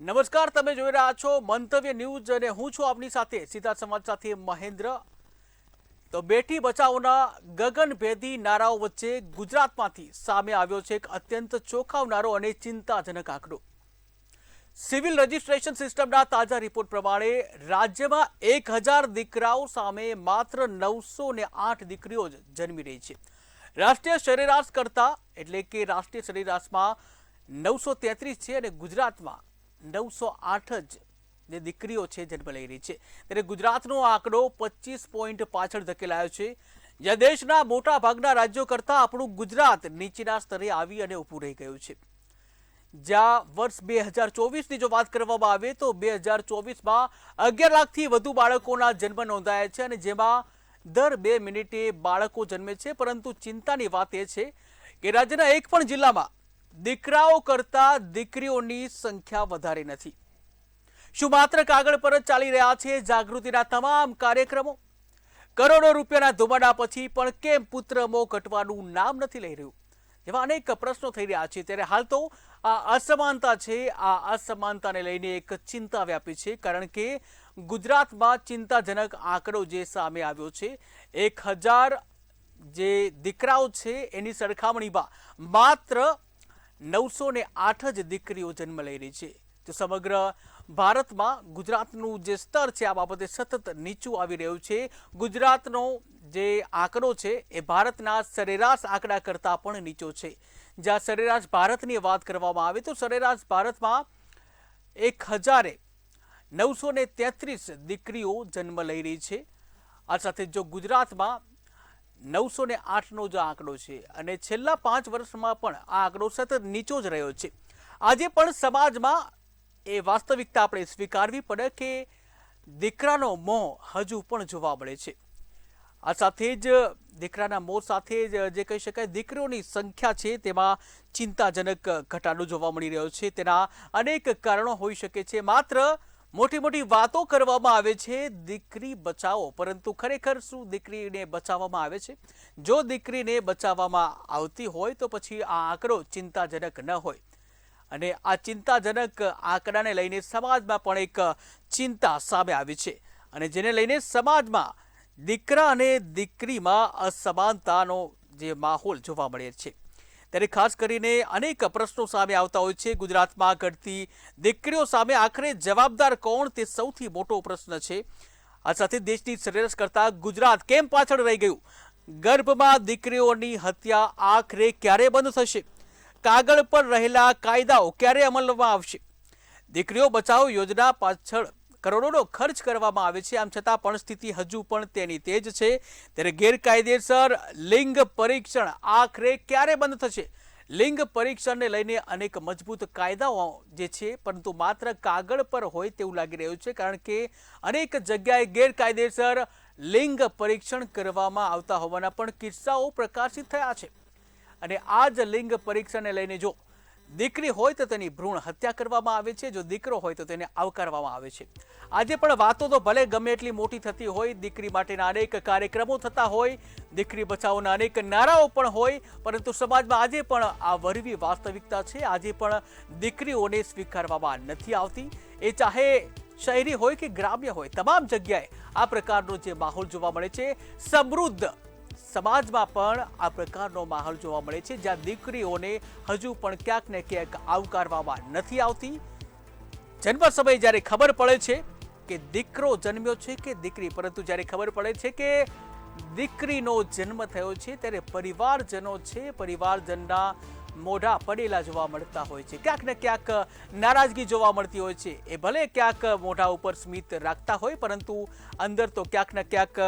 નમસ્કાર, તમે જોઈ રહ્યા છો મંતવ્ય ન્યૂઝ અને હું છું આપની સાથે સીધા સમાજ સાથે મહેન્દ્ર। તો બેટી બચાવોના ગગનભેદી નારાઓ વચ્ચે ગુજરાતમાંથી સામે આવ્યો છે એક અત્યંત ચોંકાવનારો અને ચિંતાજનક આંકડો। સિવિલ રજિસ્ટ્રેશન સિસ્ટમના તાજા રિપોર્ટ પ્રમાણે રાજ્યમાં 1000 દીકરાઓ સામે માત્ર 908 દીકરીઓ જ જન્મી રહી છે। રાષ્ટ્રીય સરેરાશ કરતા એટલે કે રાષ્ટ્રીય સરેરાશમાં 933 છે અને ગુજરાતમાં 908 જ દીકરીઓ છે જન્મ લઈ રહી છે। ત્યારે ગુજરાતનો આંકડો 25 પોઈન્ટ પાછળ ધકેલાયો છે। જ્યાં દેશના મોટા ભાગના રાજ્યો કરતાં આપણું ગુજરાત નીચેના સ્તરે આવી અને ઊભું રહી ગયું છે। જ્યાં વર્ષ 2024ની જો વાત કરવામાં આવે તો 2024માં 11 લાખથી વધુ બાળકોના જન્મ નોંધાયા છે અને જેમાં દર 2 મિનિટે બાળકો જન્મે છે। પરંતુ ચિંતાની વાત એ છે કે રાજ્યના એક પણ જિલ્લામાં દીકરાઓ કરતા દીકરીઓની સંખ્યા વધારે નથી। શું માત્ર કાગળ પર જ ચાલી રહ્યા છે જાગૃતિના તમામ કાર્યક્રમો? કરોડો રૂપિયાના ધુમાડા પછી પણ કેમ પુત્રમોહ ઘટવાનું નામ નથી લઈ રહ્યું? એવા અનેક પ્રશ્નો થઈ રહ્યા છે। ત્યારે હાલ તો આ અસમાનતા છે, આ અસમાનતાને લઈને એક ચિંતા વ્યાપી છે, કારણ કે ગુજરાતમાં ચિંતાજનક આંકડો જે સામે આવ્યો છે। 1000 જે દીકરાઓ છે એની સરખામણીમાં માત્ર 908 જ દીકરીઓ જન્મ લઈ રહી છે। તો સમગ્ર ભારતમાં ગુજરાતનું જે સ્તર છે આ બાબતે સતત નીચું આવી રહ્યું છે। ગુજરાતનો જે આંકડો છે એ ભારતના સરેરાશ આંકડા કરતાં પણ નીચો છે। જ્યાં સરેરાશ ભારતની વાત કરવામાં આવે તો સરેરાશ ભારતમાં 1000 દીકરીઓ જન્મ લઈ રહી છે। આ સાથે જો ગુજરાતમાં 908નો જે આંકડો છે અને છેલ્લા 5 વર્ષમાં પણ આ આંકડો સતત નીચો જ રહ્યો છે। આજે પણ સમાજમાં એ વાસ્તવિકતા આપણે સ્વીકારવી પડે કે દીકરાનો મોહ હજુ પણ જોવા મળે છે। આ સાથે જ દીકરાના મોહ સાથે જ જે કહી શકાય દીકરીઓની સંખ્યા છે તેમાં ચિંતાજનક ઘટાડો જોવા મળી રહ્યો છે। તેના અનેક કારણો હોઈ શકે છે। માત્ર મોટી મોટી વાતો કરવામાં આવે છે દીકરી બચાવો, પરંતુ ખરેખર શું દીકરીને બચાવવામાં આવે છે? જો દીકરીને બચાવવામાં આવતી હોય તો પછી આ આંકડો ચિંતાજનક ન હોય। અને આ ચિંતાજનક આંકડાને લઈને સમાજમાં પણ એક ચિંતા સામે આવી છે અને જેને લઈને સમાજમાં દીકરા અને દીકરીમાં અસમાનતાનો જે માહોલ જોવા મળે છે। ત્યારે ખાસ કરીને અનેક પ્રશ્નો સામે આવતા હોય છે। ગુજરાતમાં ઘટતી દીકરીઓ સામે આખરે જવાબદાર કોણ, તે સૌથી મોટો પ્રશ્ન છે। આ સાથે દેશની સરેરાશ કરતાં ગુજરાત કેમ પાછળ રહી ગયું? ગર્ભમાં દીકરીઓની હત્યા આખરે ક્યારે બંધ થશે? કાગળ પર રહેલા કાયદાઓ ક્યારે અમલમાં આવશે? દીકરીઓ બચાવો યોજના પાછળ કરોડોનો ખર્ચ કરવામાં આવે છે, આમ છતાં પણ સ્થિતિ હજુ પણ તેની તે જ છે। ત્યારે ગેરકાયદેસર લિંગ પરીક્ષણ આખરે ક્યારે બંધ થશે? લિંગ પરીક્ષણને લઈને અનેક મજબૂત કાયદાઓ જે છે પરંતુ માત્ર કાગળ પર હોય તેવું લાગી રહ્યું છે, કારણ કે અનેક જગ્યાએ ગેરકાયદેસર લિંગ પરીક્ષણ કરવામાં આવતા હોવાના પણ કિસ્સાઓ પ્રકાશિત થયા છે। અને આ જ લિંગ પરીક્ષણને લઈને જો દીકરી હોય તો તેની ભ્રૂણ હત્યા કરવામાં આવે છે, જો દીકરો હોય તો તેને આવકારવામાં આવે છે। આજે પણ વાતો તો ભલે ગમે એટલી મોટી થતી હોય, દીકરી માટેના અનેક કાર્યક્રમો થતા હોય, દીકરી બચાવોના અનેક નારાઓ પણ હોય, પરંતુ સમાજમાં આજે પણ આ વરવી વાસ્તવિકતા છે। આજે પણ દીકરીઓને સ્વીકારવામાં નથી આવતી। એ ચાહે શહેરી હોય કે ગ્રામ્ય હોય, તમામ જગ્યાએ આ પ્રકારનો જે માહોલ જોવા મળે છે। સમૃદ્ધ સમાજમાં પણ આ પ્રકારનો માહોલ જોવા મળે છે, જ્યાં દીકરીઓને હજુ પણ ક્યાંક ને ક્યાંક આવકારવામાં નથી આવતી। જન્મ સમયે જ્યારે ખબર પડે છે કે દીકરો જન્મ્યો છે કે દીકરી, પરંતુ જ્યારે ખબર પડે છે કે દીકરીનો જન્મ થયો છે ત્યારે પરિવારજનો છે, પરિવારજનના મોઢા પડેલા જોવા મળતા હોય છે। ક્યાંક ને ક્યાંક નારાજગી જોવા મળતી હોય છે। એ ભલે ક્યાંક મોઢા ઉપર સ્મિત રાખતા હોય, પરંતુ અંદર તો ક્યાંક ને ક્યાંક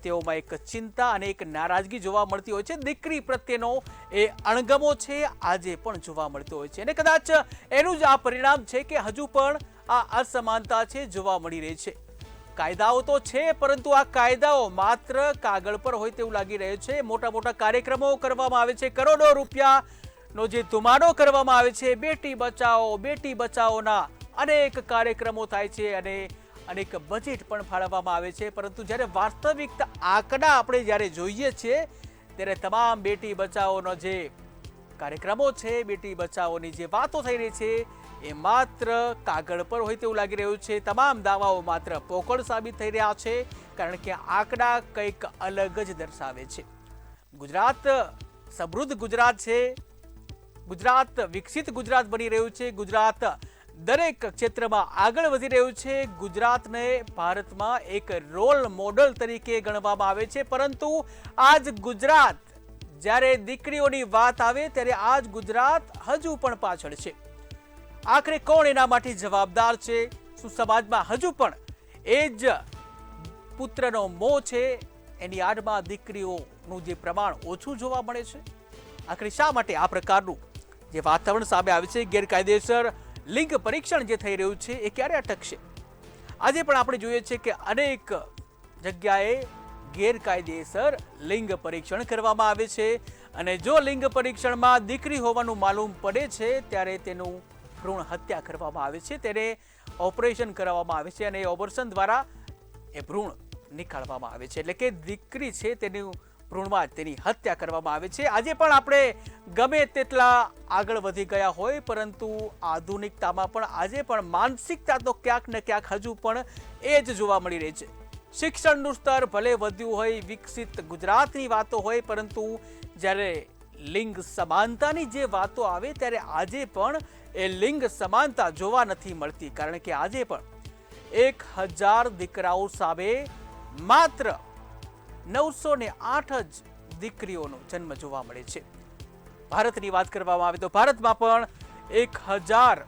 તેઓમાં એક ચિંતા અને એક નારાજગી જોવા મળતી હોય છે। દીકરી પ્રત્યેનો એ અણગમો છે આજે પણ જોવા મળતો હોય છે અને કદાચ એનું જ આ પરિણામ છે કે હજુ પણ આ અસમાનતા છે જોવા મળી રહી છે। કાયદાઓ તો છે, પરંતુ આ કાયદાઓ માત્ર કાગળ પર હોય તેવું લાગી રહ્યું છે। મોટા મોટા કાર્યક્રમો કરવામાં આવે છે, કરોડો રૂપિયાનો જે ધુમાડો કરવામાં આવે છે, બેટી બચાવોના અનેક કાર્યક્રમો થાય છે અને અનેક બજેટ પણ ફાળવવામાં આવે છે, પરંતુ જ્યારે વાસ્તવિક આંકડા આપણે જ્યારે જોઈએ છીએ ત્યારે તમામ બેટી બચાવોનો જે કાર્યક્રમો છે, બેટી બચાવોની જે વાતો થઈ રહી છે એ માત્ર કાગળ પર હોય તેવું લાગી રહ્યું છે. તમામ દાવાઓ માત્ર પોકળ સાબિત થઈ રહ્યા છે, કારણ કે આંકડા કંઈક અલગ જ દર્શાવે છે. ગુજરાત સમૃદ્ધ ગુજરાત છે, ગુજરાત વિકસિત ગુજરાત બની રહ્યું છે, ગુજરાત દરેક ક્ષેત્રમાં આગળ વધી રહ્યું છે. ગુજરાતને ભારતમાં એક રોલ મોડલ તરીકે ગણવામાં આવે છે, પરંતુ આજ ગુજરાત જ્યારે દીકરીઓની વાત આવે ત્યારે આજ ગુજરાત હજુ પણ પાછળ છે. આખરે કોણ એના માટે જવાબદાર છે? શું સમાજમાં હજુ પણ એ જ પુત્રનો મોહ છે? એની આડમાં દીકરીઓનું જે પ્રમાણ ઓછું જોવા મળે છે? આખરે શા માટે આ પ્રકારનું જે વાતાવરણ સામે આવે છે, ગેરકાયદેસર લિંગ પરીક્ષણ જે થઈ રહ્યું છે, એ ક્યારે અટકશે? આજે પણ આપણે જોઈએ છીએ કે અનેક જગ્યાએ ગેરકાયદેસર લિંગ પરીક્ષણ કરવામાં આવે છે, અને જો લિંગ પરીક્ષણમાં દીકરી હોવાનું માલુમ પડે છે ત્યારે તેનું ભ્રૂણ હત્યા કરવામાં આવે છે, તેને ઓપરેશન કરાવવામાં આવે છે, અને એ ઓપરેશન દ્વારા એ ભ્રૂણ નીકાળવામાં આવે છે. એટલે કે દીકરી છે તેનું ભ્રૂણમાં તેની હત્યા કરવામાં આવે છે. આજે પણ આપણે ગમે તેટલા આગળ વધી ગયા હોય, પરંતુ આધુનિકતામાં પણ આજે પણ માનસિકતા તો ક્યાંક ને ક્યાંક હજુ પણ એ જ જોવા મળી રહી છે. શિક્ષણનું સ્તર ભલે વધ્યું હોય, વિકસિત ગુજરાતની વાતો હોય, પરંતુ જ્યારે લિંગ સમાનતાની જે વાતો આવે ત્યારે આજે પણ એ લિંગ સમાનતા જોવા નથી મળતી, કારણ કે આજે પણ 1000 દીકરાઓ સામે માત્ર 908 જ દીકરીઓનો જન્મ જોવા મળે છે. ભારતની વાત કરવામાં આવે તો ભારતમાં પણ 1000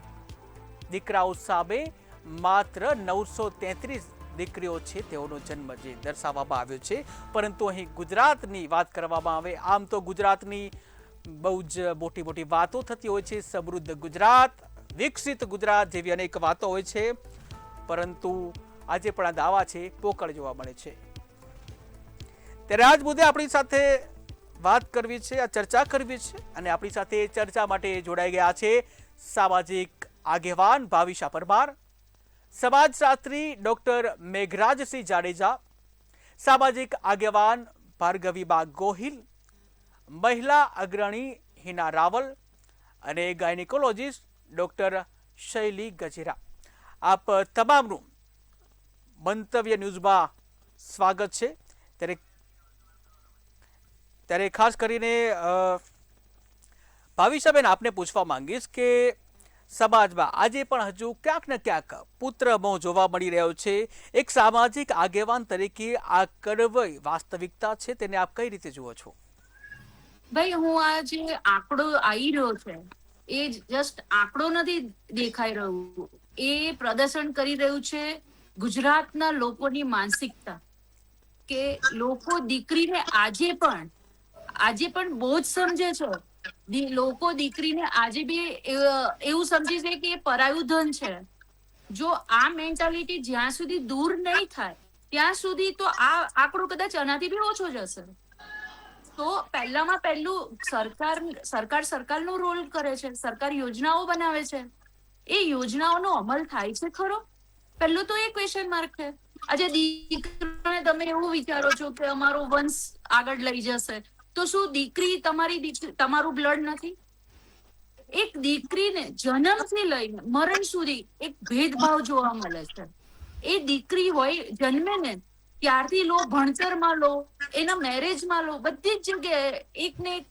દીકરાઓ સામે માત્ર 933 દીકરીઓ છે તેઓનો જન્મ જે દર્શાવવામાં આવ્યો છે. પરંતુ અહીં ગુજરાતની વાત કરવામાં આવે, આમ તો ગુજરાતની બહુ જ મોટી મોટી વાતો થતી હોય છે, સમૃદ્ધ ગુજરાત, વિકસિત ગુજરાત જેવી અનેક વાતો હોય છે, પરંતુ આજે પણ આ દાવા છે પોકળ જોવા મળે છે. ત્યારે આજ મુદ્દે આપણી સાથે વાત કરવી છે, આ ચર્ચા કરવી છે, અને આપણી સાથે ચર્ચા માટે જોડાઈ ગયા છે સામાજિક આગેવાન ભાવિશા પરમાર, સમાજશાસ્ત્રી ડોક્ટર મેઘરાજસિંહ જાડેજા, સામાજિક આગેવાન ભાર્ગવીબા ગોહિલ, મહિલા અગ્રણી હિના રાવલ અને ગાયનેકોલોજીસ્ટ ડોક્ટર શૈલી ગજેરા. આપ તમામનું મંતવ્ય ન્યૂઝમાં સ્વાગત છે. ત્યારે ખાસ કરીને ભાવિશાબેન, આપને પૂછવા માંગીશ કે સમાજમાં આજે પણ હજુ ક્યાંક ને ક્યાંક પુત્ર મોહ જોવા મળી રહ્યો છે. એક સામાજિક આગેવાન તરીકે આ કડવી વાસ્તવિકતા છે, તેને આપ કઈ રીતે જુઓ છો? ભાઈ, હું આ જે આંકડો આવી રહ્યો છે એ જસ્ટ આંકડો નથી દેખાઈ રહ્યું, એ પ્રદર્શન કરી રહ્યું છે ગુજરાતના લોકોની માનસિકતા, કે લોકો દીકરીને આજે પણ બહુ જ સમજે છે. લોકો દીકરીને આજે બી એવું સમજે છે કે એ પરાયું ધન છે. જો આ મેન્ટાલિટી જ્યાં સુધી દૂર નહીં થાય ત્યાં સુધી તો આ આંકડો કદાચ આનાથી બી ઓછો જશે. તો પહેલામાં પહેલું સરકારનો રોલ કરે છે, સરકાર યોજનાઓ બનાવે છે, એ યોજનાઓનો અમલ થાય છે ખરો? પહેલું તો એ ક્વેશ્ચન માર્ક છે. આજે દીકરીને તમે એવું વિચારો છો કે અમારો વંશ આગળ લઈ જશે, તો શું દીકરી તમારું બ્લડ નથી? એક દીકરીને જન્મથી લઈને મરણ સુધી એક ભેદભાવ જોવા મળે છે. એ દીકરી હોય જન્મે ને ત્યારથી લો, ભણતરમાં લો, એના મેરેજમાં લો, બધી જ જગ્યાએ એક ને એક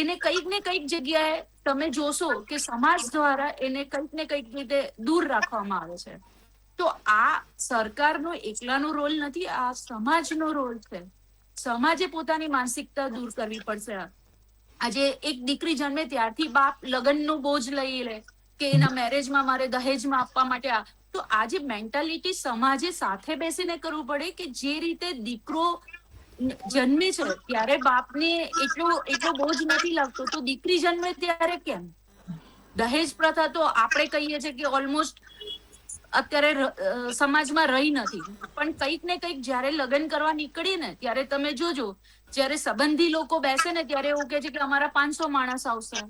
એને કંઈક ને કંઈક જગ્યાએ તમે જોશો કે સમાજ દ્વારા એને કંઈક ને કંઈક રીતે દૂર રાખવામાં આવે છે. તો આ સરકારનો એકલાનો રોલ નથી, આ સમાજનો રોલ છે. સમાજે પોતાની માનસિકતા દૂર કરવી પડશે. આજે એક દીકરી જન્મે ત્યારથી બાપ લગ્નનો બોજ લઈ લે કે એના મેરેજમાં મારે દહેજમાં આપવા માટે તો આ જે મેન્ટાલિટી સમાજે સાથે બેસીને કરવું પડે, કે જે રીતે દીકરો જન્મે છે ત્યારે બાપને એટલો બોજ નથી લાગતો, તો દીકરી જન્મે ત્યારે કેમ? દહેજ પ્રથા તો આપણે કહીએ છીએ કે ઓલમોસ્ટ અત્યારે સમાજમાં રહી નથી, પણ કંઈક ને કંઈક જયારે લગ્ન કરવા નીકળીએ ને ત્યારે તમે જોજો, જયારે સંબંધી લોકો બેસે ને ત્યારે એવું કે છે કે અમારા 500 માણસ આવશે,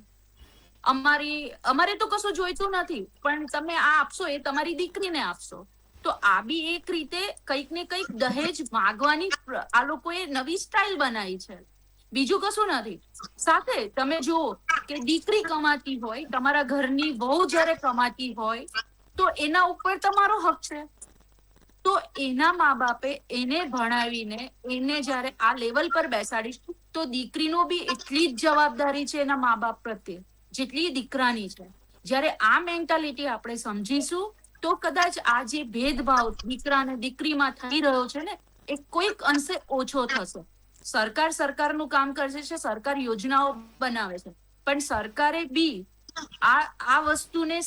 અમારે તો કશું જોઈતું નથી, પણ તમે આ આપશો એ તમારી દીકરીને આપશો. તો આ બી એક રીતે કંઈક ને કંઈક દહેજ માગવાની આ લોકોએ નવી સ્ટાઇલ બનાવી છે. બીજું કશું નથી. સાથે તમે જુઓ કે દીકરી કમાતી હોય, તમારા ઘરની વહુ જ્યારે કમાતી હોય તો એના ઉપર તમારો હક છે. તો એના મા બાપે એને ભણાવીને એને જ્યારે આ લેવલ પર બેસાડીશું તો દીકરીનો બી એટલી જ જવાબદારી છે એના મા બાપ પ્રત્યે જેટલી દીકરાની છે. જ્યારે આ મેન્ટાલિટી આપણે સમજીશું તો કદાચ આ જે ભેદભાવ દીકરા અને દીકરીમાં થઈ રહ્યો છે ને એ કોઈક અંશે ઓછો થશે. સરકારનું કામ કરે છે, સરકાર યોજનાઓ બનાવે છે, પણ સરકારે બી આ વસ્તુને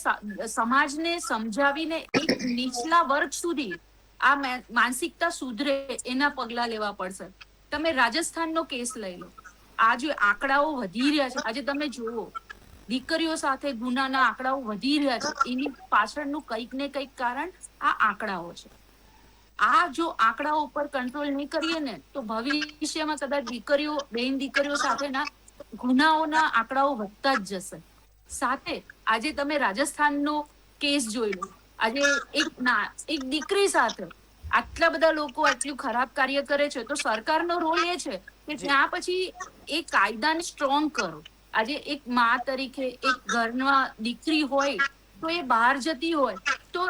સમાજને સમજાવીને એક નીચલા વર્ગ સુધી આ માનસિકતા સુધરે એના પગલા લેવા પડશે. તમે રાજસ્થાનનો કેસ લઈ લો. આ જે આંકડાઓ વધી રહ્યા છે, આજે તમે જુઓ દીકરીઓ સાથે ગુનાના આંકડાઓ વધી રહ્યા છે, એની પાછળનું કંઈક ને કંઈક કારણ આ આંકડાઓ છે. આ જો આંકડાઓ ઉપર કંટ્રોલ નહીં કરીએ ને તો ભવિષ્યમાં કદાચ દીકરીઓ સાથેના ગુનાઓના આંકડાઓ વધતા જ જશે. સાથે આજે તમે રાજસ્થાનનો કેસ જોઈ લો. આજે એક દીકરી સાથે આટલા બધા લોકો આટલું ખરાબ કાર્ય કરે છે તો સરકારનો રોલ એ છે કે ત્યાં પછી એ કાયદાને સ્ટ્રોંગ કરો. આજે એક મા તરીકે એક ઘરમાં દીકરી હોય તો એ બહાર જતી હોય તો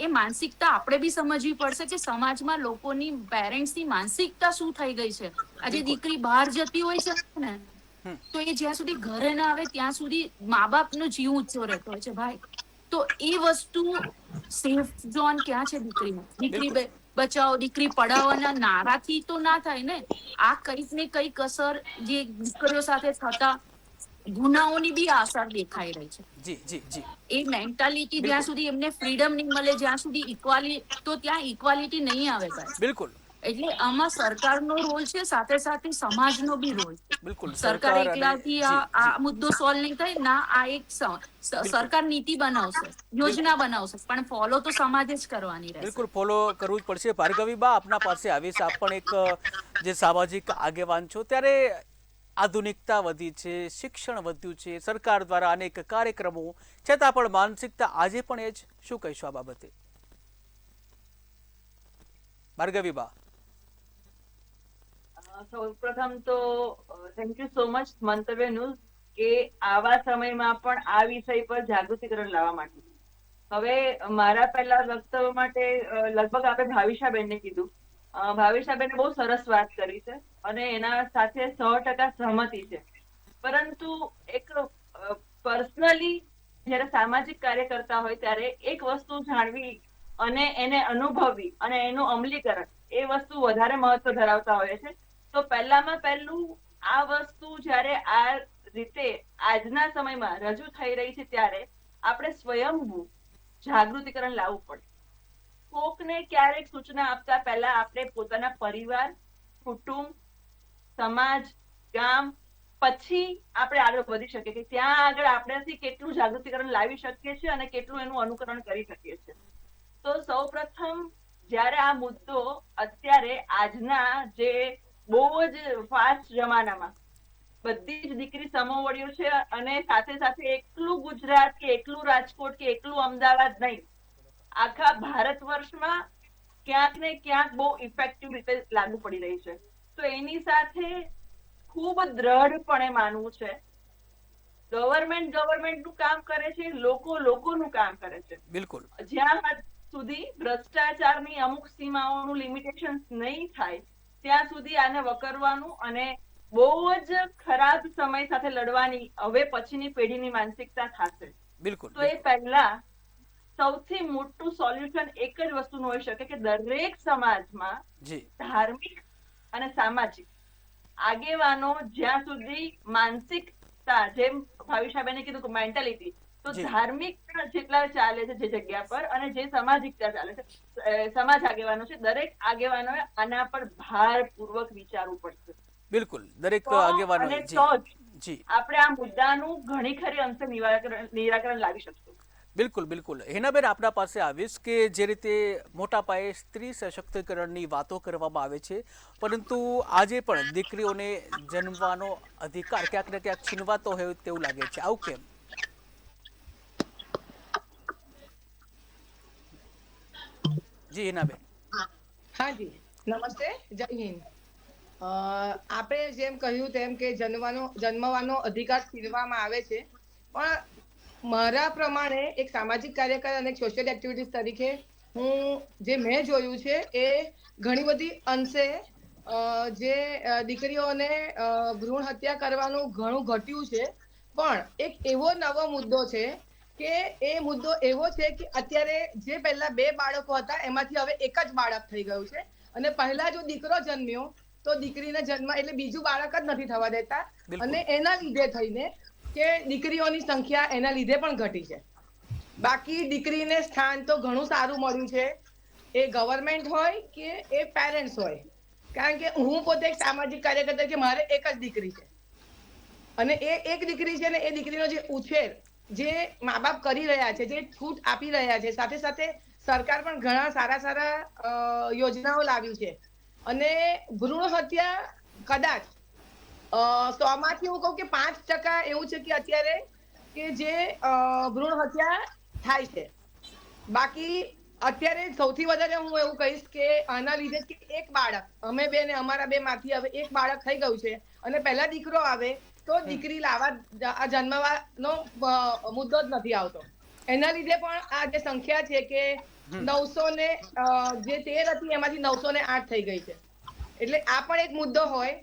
એ માનસિકતા આપણે બી સમજવી પડશે કે સમાજમાં લોકોની પેરેન્ટ્સની માનસિકતા શું થઈ ગઈ છે. આજે દીકરી બહાર જતી હોય છે ને તો એ જ્યાં સુધી ઘરે ના આવે ત્યાં સુધી મા બાપનો જીવ ઊંચો રહેતો હોય છે ભાઈ. તો એ વસ્તુ સેફ ઝોન ક્યાં છે દીકરીમાં? દીકરી બચાવો દીકરી પઢાવવાના નારાથી તો ના થાય ને. આ કંઈક ને કંઈક અસર જે દીકરીઓ સાથે થતા ગુનાઓની બી અસર દેખાઈ રહી છે. જી જી જી એ મેન્ટાલિટી જ્યાં સુધી એમને ફ્રીડમ નહીં મળે, જ્યાં સુધી ત્યાં ઇક્વાલિટી નહીં આવે ભાઈ. બિલકુલ એટલે આમાં સરકારનો રોલ છે, સાથે સાથે સમાજનો બી રોલ છે. બિલકુલ સરકાર સરકાર અને એકલાથી જી આ જી મુદ્દો સોલ્વ નહીં થાય ના. આ એક સરકાર નીતિ બનાવશે, યોજના બનાવશે, પણ ફોલો તો સમાજે જ કરવાની રહેશે. બિલકુલ ફોલો કરવું જ પડશે. ભાર્ગવીબા, આપના પાસે આવીશ. આપ પણ એક જે સામાજિક આગેવાન છો, ત્યારે આધુનિકતા વધી છે, શિક્ષણ વધ્યું છે, સરકાર દ્વારા અનેક કાર્યક્રમો, છતાં પણ માનસિકતા આજે પણ એ જ. શું કહીશું આ બાબતે ભાર્ગવીબા? સૌપ્રથમ તો થેન્ક યુ સો મચ મંતવ્ય ન્યૂઝ કે આવા સમયમાં પણ આ વિષય પર જાગૃતિકરણ લાવવા માટે. હવે મારા પહેલા વક્તવ્ય માટે લગભગ આપણે ભાવિશાબેનને કીધું. ભાવિશાબેને બહુ સરસ વાત કરી છે અને એના સાથે 100% સહમતિ છે. પરંતુ એક પર્સનલી જયારે સામાજિક કાર્ય કરતા હોય ત્યારે એક વસ્તુ જાણવી અને એને અનુભવવી અને એનું અમલીકરણ એ વસ્તુ વધારે મહત્વ ધરાવતા હોય છે. તો પહેલામાં પહેલું આ વસ્તુ જયારે આ રીતે આજના સમયમાં રજૂ થઈ રહી છે ત્યારે આપણે સ્વયંભૂ જાગૃતિકરણ લાવવું પડે. કોકને ક્યારેક સૂચના આપતા પહેલા આપણે પોતાના પરિવાર, કુટુંબ, સમાજ, ગામ, પછી આપણે આગળ વધી શકીએ કે ત્યાં આગળ આપણેથી કેટલું જાગૃતિકરણ લાવી શકીએ છીએ અને કેટલું એનું અનુકરણ કરી શકીએ છીએ. તો સૌ પ્રથમ જયારે આ મુદ્દો અત્યારે આજના જે બહુ જ ફાસ્ટ જમાનામાં બધી જ દીકરી સમોવડ્યું છે અને સાથે સાથે એકલું ગુજરાત કે એકલું રાજકોટ કે એકલું અમદાવાદ નહીં, આખા ભારત વર્ષમાં ક્યાંક ને ક્યાંક બહુ ઇફેક્ટિવ રીતે લાગુ પડી રહી છે. તો એની સાથે ખૂબ દ્રઢપણે માનવું છે ગવર્મેન્ટનું કામ કરે છે, લોકોનું કામ કરે છે. બિલકુલ. જ્યાં સુધી ભ્રષ્ટાચારની અમુક સીમાઓનું લિમિટેશન નહીં થાય ત્યાં સુધી આને વકરવાનું અને બહુ જ ખરાબ સમય સાથે લડવાની હવે પછીની પેઢીની માનસિકતા થશે. બિલકુલ. તો એ પહેલા સૌથી મોટું સોલ્યુશન એક જ વસ્તુનું હોઈ શકે કે દરેક સમાજમાં ધાર્મિક અને સામાજિક આગેવાનો જ્યાં સુધી માનસિકતા, જેમ ભાવિશાબેને કીધું મેન્ટાલિટી, તો ધાર્મિક જેટલા ચાલે છે જે જગ્યા પર અને જે સામાજિકતા ચાલે છે, સમાજ આગેવાનો છે, દરેક આગેવાનોએ આના પર ભારપૂર્વક વિચારવું પડશે. બિલકુલ, દરેક આગેવાનો જી આપણે આ મુદ્દાનું ઘણી ખરી અંશે નિરાકરણ લાવી શકશું. બિલકુલ બિલકુલ. હેનાબેન, આપણા પાસે આવીશ કે જે રીતે મોટા પાયે સ્ત્રી સશક્તિકરણની વાતો કરવામાં આવે છે, પરંતુ આજે પણ દીકરીઓને જન્મવાનો અધિકાર ક્યાંક ને ક્યાંક છીનવાતો હોય તેવું લાગે છે. આવું કેમ? જી હિનાબેન. હા જી, નમસ્તે, જય હિન્દ. આપણે જેમ કહ્યું તેમ કે જન્મવાનો અધિકાર છીનવામાં આવે છે, પણ મારા પ્રમાણે એક સામાજિક કાર્યકર અને સોશિયલ એક્ટિવિટીઝ તરીકે મેં જોયું છે એ ઘણી બધી અંશે જે દીકરીઓને ભ્રૂણ હત્યા કરવાનું ઘણું ઘટ્યું છે. પણ એક એવો નવો મુદ્દો છે કે એ મુદ્દો એવો છે કે અત્યારે જે પહેલા 2 બાળકો હતા એમાંથી હવે એક જ બાળક થઈ ગયું છે, અને પહેલા જો દીકરો જન્મ્યો તો દીકરીને જન્મ એટલે બીજું બાળક જ નથી થવા દેતા, અને એના લીધે થઈને કે દીકરીઓની સંખ્યા એના લીધે પણ ઘટી છે. બાકી દીકરીને સ્થાન તો ઘણું સારું મળ્યું છે, એ ગવર્મેન્ટ હોય કે એ પેરેન્ટ્સ હોય. કારણ કે હું પોતે એક સામાજિક કાર્યકર તરીકે મારે એક જ દીકરી છે, અને એ એક દીકરી છે ને એ દીકરીનો જે ઉછેર જે મા બાપ કરી રહ્યા છે, જે છૂટ આપી રહ્યા છે, સાથે સાથે સરકાર પણ ઘણા સારા યોજનાઓ લાવી છે. અને ભ્રૂણ હત્યા કદાચ 100 માંથી હું કહું કે 5% એવું છે કે અત્યારે કે જે ભ્રૂણ હત્યા થાય છે. બાકી અત્યારે સૌથી વધારે હું એવું કહીશ કે આના લીધે કે એક બાળક, અમે બે ને અમારા 2 માંથી હવે એક બાળક થઈ ગયું છે, અને પહેલા દીકરો આવે તો દીકરી જન્મવાનો મુદ્દો જ નથી આવતો. એના લીધે પણ આ જે સંખ્યા છે કે 900 ને જે 13 હતી એમાંથી 908 થઈ ગઈ છે. એટલે આ પણ એક મુદ્દો હોય.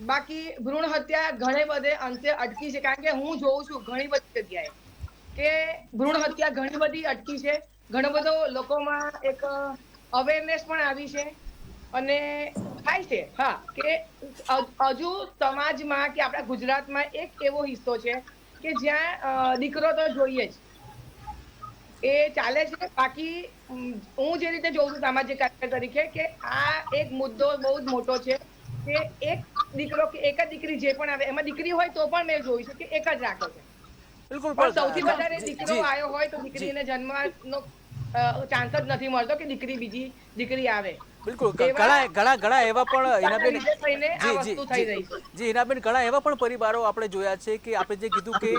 બાકી ભ્રૂણ હત્યા ઘણે બધે અંતે અટકી છે, કારણ કે હું જોઉં છું ઘણી બધી જગ્યાએ કે ભ્રૂણ હત્યા ઘણી બધી અટકી છે. ઘણો બધો લોકોમાં એક અવેરનેસ પણ આવી છે, અને થાય છે હા કે હજુ સમાજમાં કે આપણા ગુજરાતમાં એક એવો હિસ્સો છે કે જ્યાં દીકરો તો જોઈએ જ, એ ચાલે છે. બાકી હું જે રીતે જોઉં છું સામાજિક કાર્યકર તરીકે કે આ એક મુદ્દો બહુ જ મોટો છે કે એક દીકરો કે એક જ દીકરી જે પણ આવે એમાં દીકરી હોય તો પણ મેં જોયું છે કે એક જ રાખે છે, બિલકુલ. પણ સૌથી વધારે જી, દીકરો જી, આવ્યો હોય તો દીકરીને જન્મવાનો ચાન્સ જ નથી મળતો કે બીજી દીકરી આવે. બિલકુલ. ઘણા એવા પણ હિનાબેન, થઈને આ જી વસ્તુ થઈ રહી છે. જી હિનાબેન, ઘણા એવા પણ પરિવારો આપણે જોયા છે કે આપણે જે કીધું કે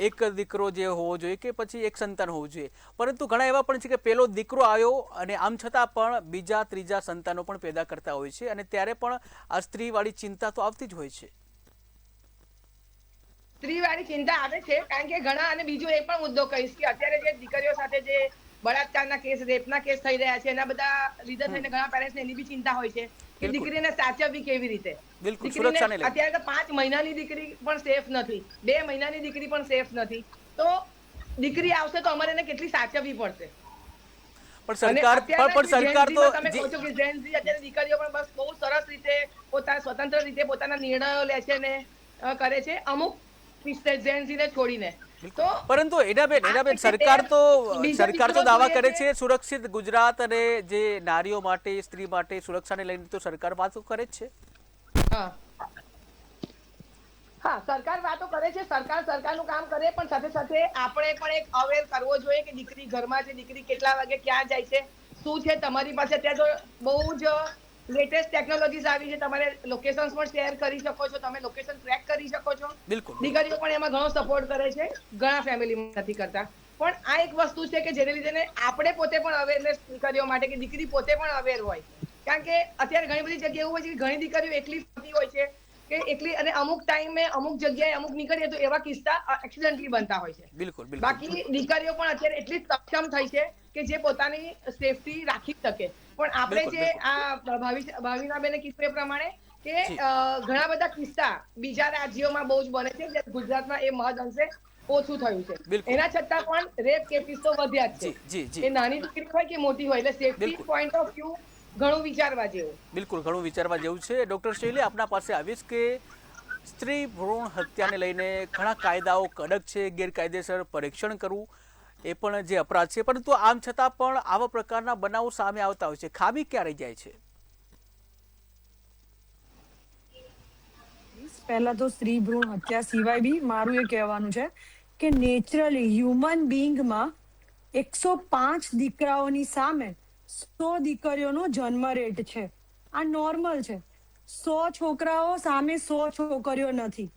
એક દીકરો જે હોવો જોઈએ કે પછી એક સંતાન હોવું જોઈએ, પરંતુ ઘણા એવા પણ છે કે પેલો દીકરો આવ્યો અને આમ છતાં પણ બીજા ત્રીજા સંતાનો પણ પેદા કરતા હોય છે, અને ત્યારે પણ આ સ્ત્રીવાળી ચિંતા તો આવતી જ હોય છે. સ્ત્રીવાળી ચિંતા આવે છે, કારણ કે ઘણા, અને બીજો એ પણ મુદ્દો કહીશ કે અત્યારે જે દીકરીઓ સાથે જે બળાત્કારના કેસ, રેપના કેસ થઈ રહ્યા છે, એના બધા લીધે થઈને ઘણા પેરેન્ટ્સને એની બી ચિંતા હોય છે કે દીકરીને સાચવવી કેવી રીતે. દીકરીને અત્યારે તો 5 મહિનાની દીકરી પણ સેફ નથી, 2 મહિનાની દીકરી પણ સેફ નથી, તો દીકરી આવશે તો અમારે એને કેટલી સાચવવી પડશે. પણ સરકાર તો તમે કહો છો કે જેન ઝી અત્યારે દીકરીઓ પણ બસ બહુ સરસ રીતે સ્વતંત્ર રીતે પોતાના નિર્ણયો લે છે ને કરે છે, અમુક જેન ઝી ને છોડીને. પરંતુ હિનાબેન, સરકાર તો દાવા કરે છે સુરક્ષિત ગુજરાત, અને જે નારીઓ માટે, સ્ત્રી માટે સુરક્ષાને લઈને તો સરકાર વાતો કરે જ છે. હા, સરકાર વાતો કરે છે, સરકારનું કામ કરે, પણ સાથે સાથે આપણે પણ એક અવેર કરવો જોઈએ કે દીકરી ઘરમાં છે, દીકરી કેટલા વાગે ક્યાં જાય છે, શું છે. તમારી પાસે અત્યારે તો બહુ જ લેટેસ્ટ ટેકનોલોજીસ આવી છે, તમારે લોકેશન્સ પણ શેર કરી શકો છો, તમે લોકેશન ટ્રેક કરી શકો છો. દીકરીઓ પણ એમાં ઘણો સપોર્ટ કરે છે, ઘણા ફેમિલીમાં નથી કરતા. પણ આ એક વસ્તુ છે કે જેને લીધે આપણે પોતે પણ અવેરનેસ દીકરીઓ માટે, કે દીકરી પોતે પણ અવેર હોય. કારણ કે અત્યારે ઘણી બધી જગ્યાએ એવું હોય છે કે ઘણી દીકરીઓ એકલી ફરતી હોય છે કે એકલી, અને અમુક ટાઈમે અમુક જગ્યાએ અમુક નીકળીએ તો એવા કિસ્સા એક્સિડન્ટલી બનતા હોય છે. બાકી દીકરીઓ પણ અત્યારે એટલી સક્ષમ થઈ છે કે જે પોતાની સેફટી રાખી શકે. પણ આપણે જે આ ભાવિનાબેને કીધું એ પ્રમાણે કે ઘણા બધા કિસ્સા બીજા રાજ્યોમાં બહુ જ બને છે, ગુજરાતમાં એ મહદ અંશે ઓછું થયું છે. એના છતાં પણ રેપ કેસીસ તો વધ્યા જ છે, એ નાની દીકરી હોય કે મોટી હોય. એટલે સેફટી પોઈન્ટ ઓફ વ્યૂ ઘણું વિચારવા જેવું. બિલકુલ, ઘણું વિચારવા જેવું છે. ડોક્ટર શૈલી, આપના પાસે આવીશ કે સ્ત્રી ભ્રૂણ હત્યાને લઈને ઘણા કાયદાઓ કડક છે, ગેરકાયદેસર પરીક્ષણ કરવું એ પણ જે અપરાધ છે, પરંતુ આમ છતાં પણ આવા પ્રકારના બનાવો સામે આવતા હોય છે. ખામી ક્યાં રહી જાય છે? પહેલા તો સ્ત્રી ભ્રૂણ હત્યા સિવાય બી મારું એ કહેવાનું છે કે નેચરલી હ્યુમન બીંગમાં 105 દીકરાઓની સામે 100 દીકરીઓનો જન્મ રેટ છે. આ નોર્મલ છે. 100 છોકરાઓ સામે 100 છોકરીઓ નથી.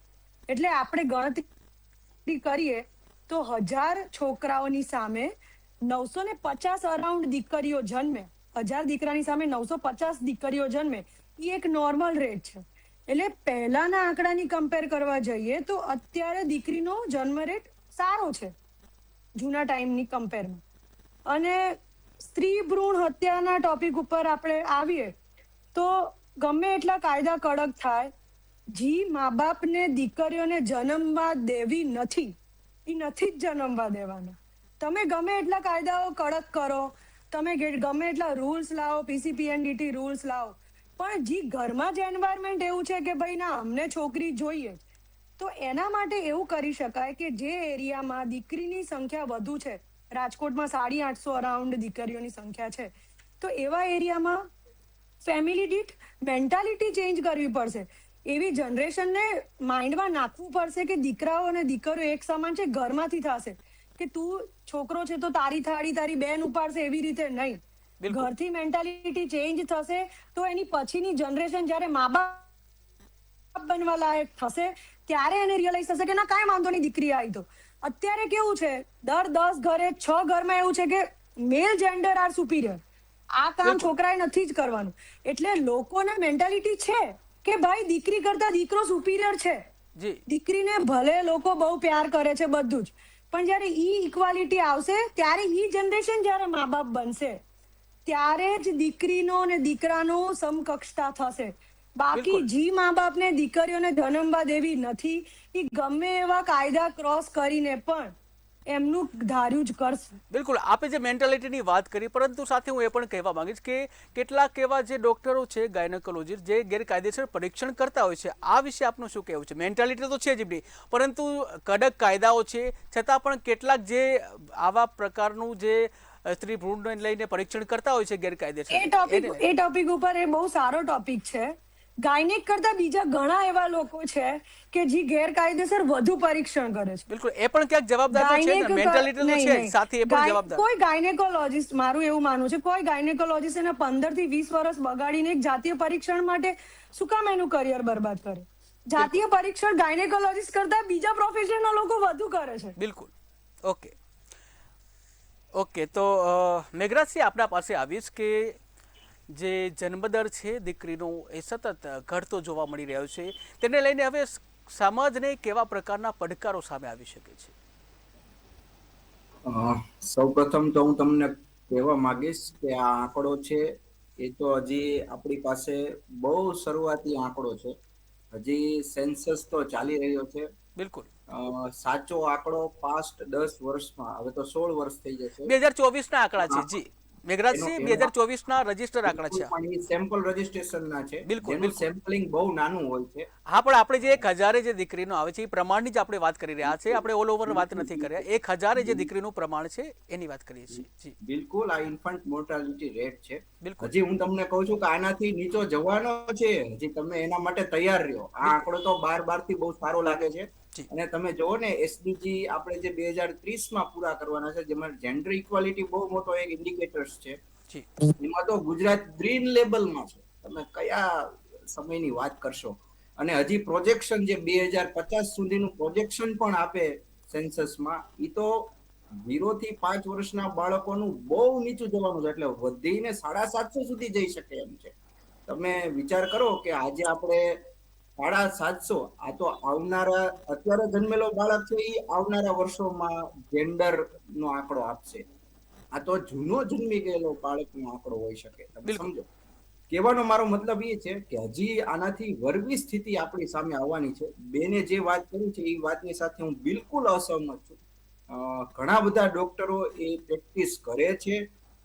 એટલે આપણે ગણતરી કરીએ તો 1000 છોકરાઓની સામે 950 અરાઉન્ડ દીકરીઓ જન્મે. 1000 દીકરાની સામે 950 દીકરીઓ જન્મે, એ એક નોર્મલ રેટ છે. એટલે પહેલાના આંકડાની કમ્પેર કરવા જઈએ તો અત્યારે દીકરીનો જન્મ રેટ સારો છે જૂના ટાઈમની કમ્પેરમાં. અને સ્ત્રી ભ્રૂણ હત્યાના ટોપિક ઉપર આપણે આવીએ તો ગમે એટલા કાયદા કડક થાય, જી મા બાપને દીકરીઓને જન્મવા દેવી નથી, એ નથી જ જન્મવા દેવાના. તમે ગમે એટલા કાયદાઓ કડક કરો, તમે ગમે એટલા રૂલ્સ લાવો, પીસીપીએનડીટી રૂલ્સ લાવો, પણ જી ઘરમાં જ એન્વાયરમેન્ટ એવું છે કે ભાઈ ના અમને છોકરી જોઈએ, તો એના માટે એવું કરી શકાય કે જે એરિયામાં દીકરીની સંખ્યા વધુ છે, રાજકોટમાં 850 અરાઉન્ડ દીકરીઓની સંખ્યા છે, તો એવા એરિયામાં ફેમિલી દીઠ મેન્ટાલિટી ચેન્જ કરવી પડશે. એવી જનરેશનને માઇન્ડમાં નાખવું પડશે કે દીકરાઓ અને દીકરીઓ એક સમાન છે, ઘરમાંથી થશે કે તું છોકરો છે તો તારી થાળી તારી બેન ઉપાડશે, એવી રીતે નહીં. ઘરથી મેન્ટાલિટી ચેન્જ થશે તો એની પછીની જનરેશન જ્યારે મા બાપ બનવા લાયક થશે ત્યારે એને રિયલાઇઝ થશે કે ના કાંઈ વાંધો નહીં દીકરી આવી. તો અત્યારે કેવું છે, દર 10 ઘરે 6 ઘરમાં એવું છે કે મેલ જેન્ડર આર સુપીરિયર, આ કામ છોકરાએ નથી જ કરવાનું. એટલે લોકોને મેન્ટાલિટી છે કે ભાઈ દીકરી કરતા દીકરો સુપીરિયર છે. દીકરીને ભલે લોકો બહુ પ્યાર કરે છે બધું જ, પણ જયારે ઈ ઇક્વાલિટી આવશે ત્યારે ઈ જનરેશન જયારે મા બાપ બનશે ત્યારે જ દીકરીનો અને દીકરાનો સમકક્ષતા થશે. બાકી જી મા બાપને દીકરીઓને જન્મવા દેવી નથી, એ ગમે એવા કાયદા ક્રોસ કરીને પણ એમનું ધાર્યું જ કરશે. બિલકુલ, આપે જે મેન્ટાલિટીની વાત કરી, પરંતુ સાથે હું એ પણ કહેવા માંગીશ કે કેટલાક એવા જે ડોક્ટરો છે, ગાયનેકોલોજીસ્ટ, જે ગેરકાયદેસર પરીક્ષણ કરતા હોય છે, આ વિશે આપનું શું કહેવું છે? મેન્ટાલિટી તો છે જ નહીં, પરંતુ કડક કાયદાઓ છે છતાં પણ કેટલાક જે આવા પ્રકારનું જે સ્ત્રી ભ્રૂણને લઈને પરીક્ષણ કરતા હોય છે ગેરકાયદેસર, એ ટોપિક ઉપર એ બહુ સારો ટોપિક છે. ગાયનેક કરતા બીજા ઘણા એવા લોકો છે કે જે ગેરકાયદેસર વધુ પરીક્ષણ કરે છે. બિલકુલ, એ પણ ક્યાંક જવાબદાર છે, મેન્ટાલિટી તો છે સાથે એ પણ જવાબદાર. કોઈ ગાયનેકોલોજીસ્ટ, મારું એવું માનવું છે, કોઈ ગાયનેકોલોજીસ્ટ એને 15 થી 20 વર્ષ બગાડીને એક જાતીય પરીક્ષણ માટે શું કામ એનું કરિયર બરબાદ કરે? જાતીય પરીક્ષણ ગાયનેકોલોજીસ્ટ કરતા બીજા પ્રોફેશનના લોકો વધુ કરે છે. બિલકુલ. ઓકે, તો મેઘરાજસિંહ આપના પાસે આવીશ કે જે જન્મદર છે દીકરીનો એ સતત ઘટતો જોવા મળી રહ્યો છે, તેને લઈને હવે સમાજને કેવા પ્રકારના પડકારો સામે આવી શકે છે? સૌપ્રથમ તો હું તમને કહેવા માંગીશ કે આ આંકડો છે એ તો હજી આપણી પાસે બહુ શરૂઆતી આંકડો છે, હજી સેન્સસ તો ચાલી રહ્યો છે. બિલકુલ. સાચો આંકડો પાસ્ટ 10 વર્ષમાં, હવે તો 16 વર્ષ થઈ જશે, 2024 ના આંકડા છે. જી મેઘરાજસિંહ, 2024 ના રજિસ્ટર આંકડા છે, પણ સેમ્પલ રજિસ્ટ્રેશન ના છે. બિલકુલ, સેમ્પલિંગ બહુ નાનું હોય છે. હા, પણ આપણે જે 1000 જે દીકરીનો આવે છે એ પ્રમાણની જ આપણે વાત કરી રહ્યા છે, આપણે ઓલ ઓવર વાત નથી કરી રહ્યા. 1000 જે દીકરીનું પ્રમાણ છે એની વાત કરીએ છીએ. જી બિલકુલ, આ ઇન્ફન્ટ મોર્ટાલિટી રેટ છે. હજી હું તમને કહું છું કે આનાથી નીચો જવાનો છે, હજી તમે એના માટે તૈયાર રહ્યો. આ આંકડો તો 12 થી બહુ સારો લાગે છે. અને તમે જોવો ને એસડીજી આપણે જે 2030 માં પૂરા કરવાના છે, જેમાં જેન્ડર ઇક્વાલિટી બહુ મોટો એક ઇન્ડિકેટર્સ છે, એમાં તો ગુજરાત ગ્રીન લેબલમાં છે. તમે કયા સમયની વાત કરશો? અને હજી પ્રોજેક્શન જે 2050 સુધીનું પ્રોજેક્શન પણ આપે સેન્સસમાં, એ તો 0 થી 5 વર્ષના બાળકોનું બહુ નીચું જવાનું છે, એટલે વધીને 750 સુધી જઈ શકે એમ છે. તમે વિચાર કરો કે આજે આપણે 750, આ તો આવનારા અત્યારે જન્મેલો બાળક છે એ આવનારા વર્ષોમાં જેન્ડર નો આંકડો આપશે. આ તો જૂનો જન્મી ગયેલો બાળકનો આંકડો હોઈ શકે. તમે સમજો, કહેવાનો મારો મતલબ એ છે કે હજી આનાથી વર્ગી સ્થિતિ આપણી સામે આવવાની છે. બેને જે વાત કરી છે એ વાતની સાથે હું બિલકુલ અસહમત છું. ઘણા બધા ડોક્ટરો એ પ્રેક્ટિસ કરે છે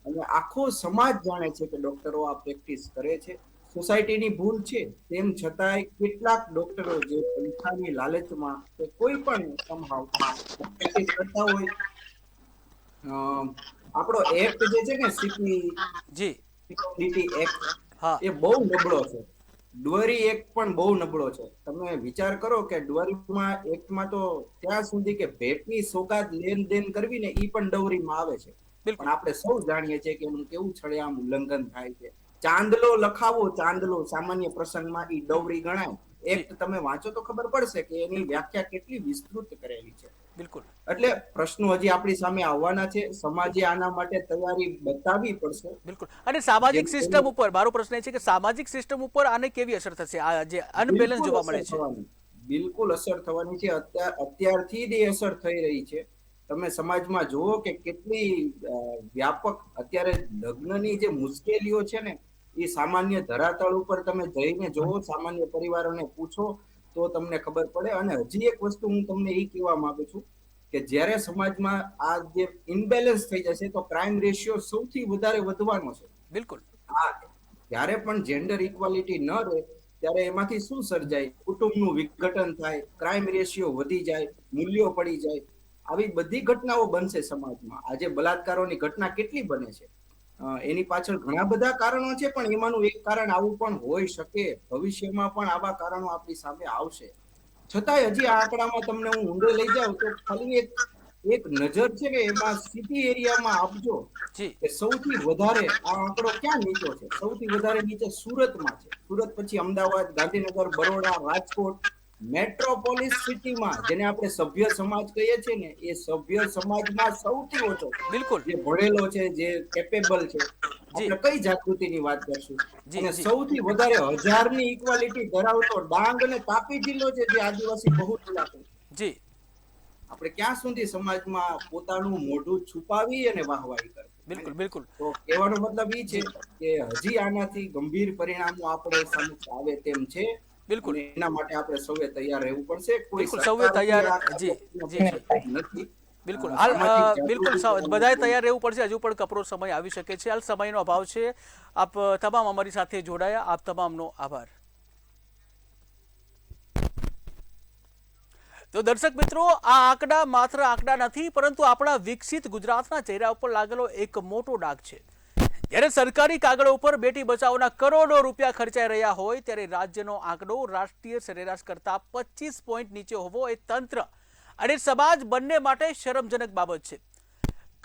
અને આખો સમાજ જાણે છે કે ડોક્ટરો આ પ્રેક્ટિસ કરે છે. સોસાયટીની ભૂલ છે, તેમ છતાંય કેટલાક ડોક્ટરો જે પૈસાની લાલચમાં કે કોઈ પણ સમહાવ પ્રેક્ટિસ કરતા હોય. આપણો એક્ટ જે છે ને સીપીડીટી એક્ટ, એ બહુ નબળો છે. ડુઅરી એક્ટ પણ બહુ નબળો છે. તમે વિચાર કરો કે ડુઅરીમાં એક્ટમાં તો ત્યાં સુધી કે ભેટની સોગાદ લેનદેન કરવી ને એ પણ ડવરીમાં આવે છે. પણ આપણે સૌ જાણીએ છીએ કે એનું કેવું છળેઆમ ઉલ્લંઘન થાય છે. ચાંદલો લખાવો, ચાંદલો સામાન્ય પ્રસંગમાં ઈ ડવરી ગણાય. એક્ટ તમે વાંચો તો ખબર પડશે કે એની વ્યાખ્યા કેટલી વિસ્તૃત કરેલી છે. બિલકુલ. એટલે પ્રશ્નો હજી આપણી સામે આવવાના છે. સમાજે આના માટે તૈયારી બતાવવી પડશે. બિલકુલ. અને સામાજિક જેમ સિસ્ટમ ઉપર મારો પ્રશ્ન એ છે કે સામાજિક સિસ્ટમ ઉપર આને કેવી અસર થશે, આ જે અનબેલેન્સ બિલકુલ જોવા અસર મળે છે? થવાની, બિલકુલ અસર થવાની છે. અત્યારથી જ એ અસર થઈ રહી છે. તમે સમાજમાં જુઓ કે કેટલી વ્યાપક અત્યારે લગ્નની જે મુશ્કેલીઓ છે ને, એ સામાન્ય ધરાતળ ઉપર તમે જઈને જોવો, સામાન્ય પરિવારોને પૂછો તો તમને ખબર પડે. અને હજી એક વસ્તુ હું તમને એ કહેવા માંગુ છું કે જ્યારે સમાજમાં આ જે ઇમ્બેલેન્સ થઈ જશે તો ક્રાઇમ રેશિયો સૌથી વધારે વધવાનો છે. બિલકુલ. આ જ્યારે પણ જેન્ડર ઇક્વાલિટી ન રહે ત્યારે એમાંથી શું સર્જાય? કુટુંબનું વિઘટન થાય, ક્રાઇમ રેશિયો વધી જાય, મૂલ્યો પડી જાય, આવી બધી ઘટનાઓ બનશે સમાજમાં. આજે બલાત્કારોની ઘટના કેટલી બને છે? એની પાછળ ઘણા બધા કારણો છે, પણ એમાંનું એક કારણ આવું પણ હોઈ શકે. ભવિષ્યમાં પણ આવા કારણો આપણી સામે આવશે. છતાંય હજી આ આંકડામાં તમને હું ઊંડે લઈ જાઉં તો ખાલી એક નજર છે કે એમાં સિટી એરિયામાં આપજો કે સૌથી વધારે આ આંકડો ક્યાં નીચો છે. સૌથી વધારે નીચે સુરતમાં છે. સુરત પછી અમદાવાદ, ગાંધીનગર, બરોડા, રાજકોટ, મેટ્રોપોલિસ સિટીમાં જેને આપણે સભ્ય સમાજ કહીએ છીએ ને, એ સભ્ય સમાજમાં સૌથી ઓછો છે. બિલકુલ. જે ભણેલો છે, જે કેપેબલ છે, આપણે કઈ જાગૃતિની વાત કરશું? અને સૌથી વધારે 1000ની ઇક્વાલિટી ધરાવતો ડાંગ અને તાપી જિલ્લો છે, જે આદિવાસી બહુલ ઇલાકો છે. જી. આપણે ક્યાં સુધી સમાજમાં પોતાનું મોઢું છુપાવી અને વાહવાહી કરે? બિલકુલ. બિલકુલ. તો કહેવાનો મતલબ એ છે કે હજી આનાથી ગંભીર પરિણામો આપણે સમક્ષ આવે તેમ છે. બિલકુલ. એના માટે આપણે સૌએ તૈયાર રહેવું પડશે. કોઈ બિલકુલ સૌએ તૈયાર. જી નથી. બિલકુલ. હાલ બિલકુલ બધાએ તૈયાર રહેવું પડશે. હજુ પણ કપરો સમય આવી શકે છે. હાલ સમયનો અભાવ છે. આપ તમામ અમારી સાથે જોડાયા, આપ તમામનો આભાર. તો દર્શક મિત્રો, આ આંકડા માત્ર આંકડા નથી, પરંતુ આપણા વિકસિત ગુજરાતના ચહેરા ઉપર લાગેલો એક મોટો ડાઘ છે. જ્યારે સરકારી કાગળો ઉપર બેટી બચાવોના કરોડો રૂપિયા ખર્ચાઈ રહ્યા હોય, ત્યારે રાજ્યનો આંકડો રાષ્ટ્રીય સરેરાશ કરતા 25 પોઈન્ટ નીચે હોવો એ તંત્ર અને સમાજ બંને માટે શરમજનક બાબત છે.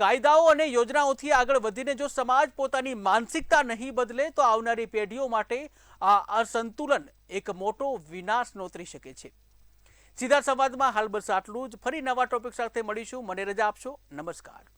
કાયદાઓ અને યોજનાઓથી આગળ વધીને જો સમાજ પોતાની માનસિકતા નહીં બદલે તો આવનારી પેઢીઓ માટે આ અસંતુલન એક મોટો વિનાશ નોતરી શકે છે. સીધા સંવાદમાં હાલ બસ આટલું જ. ફરી નવા ટોપિક સાથે મળીશું. મને રજા આપશો. નમસ્કાર.